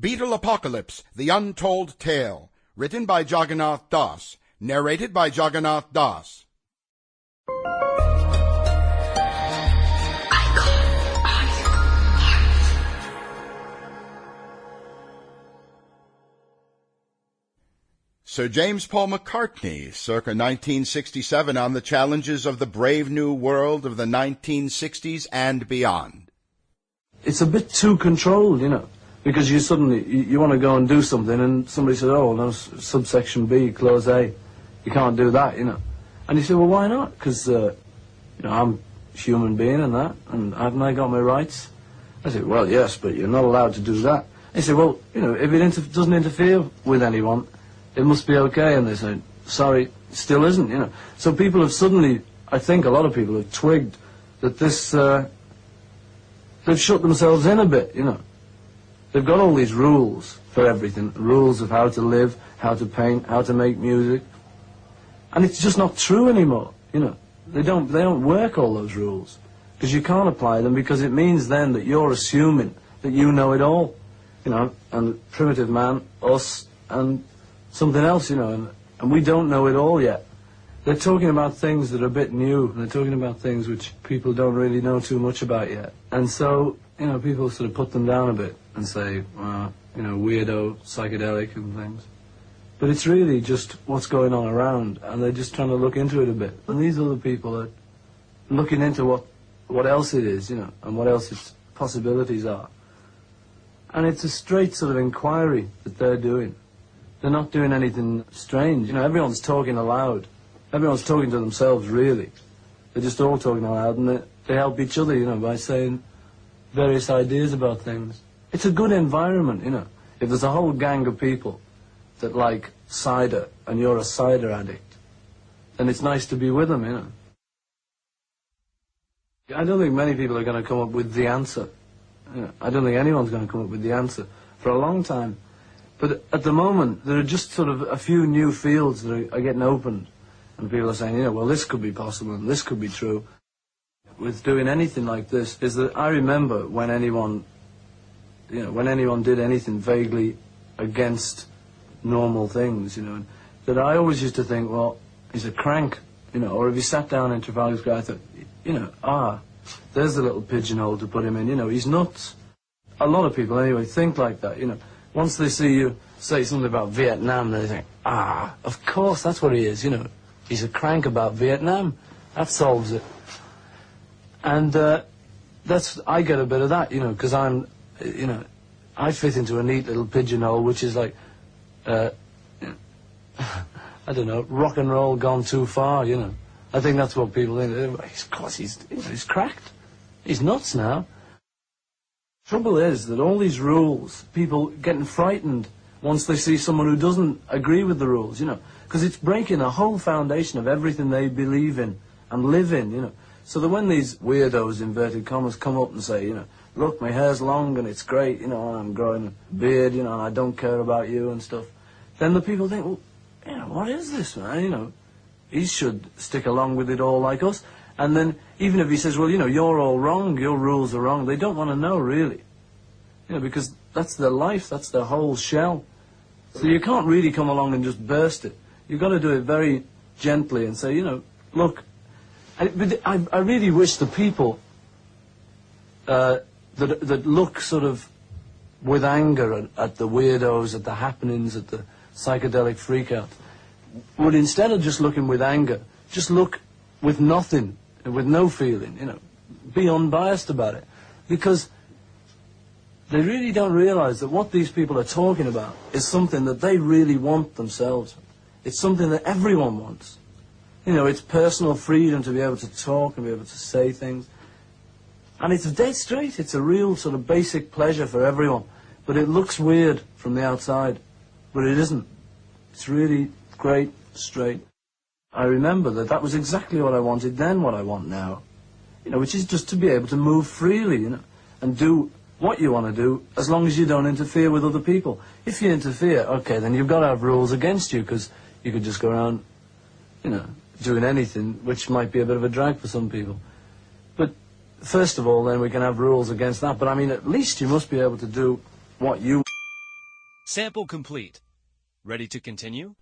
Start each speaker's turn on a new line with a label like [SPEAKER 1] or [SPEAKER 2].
[SPEAKER 1] Beatle Apocalypse, The Untold Tale, written by Jagannatha Dasa, narrated by Jagannatha Dasa. Sir James Paul McCartney, circa 1967, on the challenges of the brave new world of the 1960s and beyond.
[SPEAKER 2] It's a bit too controlled, you know, because you want to go and do something and somebody says, oh, no, subsection B, clause A, you can't do that, you know. And you say, well, why not? Because, you know, I'm a human being and that, and haven't I got my rights? I say, well, yes, but you're not allowed to do that. They say, well, you know, if it doesn't interfere with anyone, it must be okay. And they say, sorry, it still isn't, you know. So people have suddenly, I think a lot of people have twigged that this, they've shut themselves in a bit, you know. They've got all these rules for everything, rules of how to live, how to paint, how to make music. And it's just not true anymore, you know. They don't work, all those rules, because you can't apply them, because it means then that you're assuming that you know it all, you know, and primitive man, us, and something else, you know, and we don't know it all yet. They're talking about things that are a bit new, and they're talking about things which people don't really know too much about yet. And so, you know, people sort of put them down a bit and say, well, you know, weirdo, psychedelic and things. But it's really just what's going on around, and they're just trying to look into it a bit. And these other people are looking into what else it is, you know, and what else its possibilities are. And it's a straight sort of inquiry that they're doing. They're not doing anything strange. You know, everyone's talking aloud. Everyone's talking to themselves, really. They're just all talking aloud, and they help each other, you know, by saying various ideas about things. It's a good environment, you know. If there's a whole gang of people that like cider, and you're a cider addict, then it's nice to be with them, you know. I don't think many people are going to come up with the answer. You know, I don't think anyone's going to come up with the answer for a long time. But at the moment, there are just sort of a few new fields that are getting opened. And people are saying, you know, well, this could be possible and this could be true. With doing anything like this, is that I remember when anyone, you know, when anyone did anything vaguely against normal things, you know, that I always used to think, well, he's a crank, you know, or if he sat down in Trafalgar Square, I thought, you know, there's the little pigeonhole to put him in, you know, he's nuts. A lot of people, anyway, think like that, you know. Once they see you say something about Vietnam, they think, of course, that's what he is, you know. He's a crank about Vietnam. That solves it. And I get a bit of that, you know, because I'm, you know, I fit into a neat little pigeonhole, which is like, I don't know, rock and roll gone too far, you know. I think that's what people think. Of course, he's cracked. He's nuts now. Trouble is that all these rules, people getting frightened once they see someone who doesn't agree with the rules, you know, because it's breaking the whole foundation of everything they believe in and live in, you know. So that when these weirdos, inverted commas, come up and say, you know, look, my hair's long and it's great, you know, and I'm growing a beard, you know, and I don't care about you and stuff, then the people think, well, you know, what is this, man, you know, he should stick along with it all like us. And then even if he says, well, you know, you're all wrong, your rules are wrong, they don't want to know, really. You know, because that's their life, that's their whole shell. So you can't really come along and just burst it. You've got to do it very gently and say, you know, look, I really wish the people that look sort of with anger at the weirdos, at the happenings, at the psychedelic freakouts, would instead of just looking with anger, just look with nothing, with no feeling, you know, be unbiased about it. Because they really don't realize that what these people are talking about is something that they really want themselves. It's something that everyone wants. You know, it's personal freedom to be able to talk and be able to say things. And it's dead straight. It's a real sort of basic pleasure for everyone. But it looks weird from the outside. But it isn't. It's really great, straight. I remember that was exactly what I wanted then, what I want now. You know, which is just to be able to move freely, you know, and do what you want to do, as long as you don't interfere with other people. If you interfere, okay, then you've got to have rules against you, because you could just go around, you know, doing anything, which might be a bit of a drag for some people. But first of all, then we can have rules against that. But I mean, at least you must be able to do what you
[SPEAKER 3] Sample complete. Ready to continue?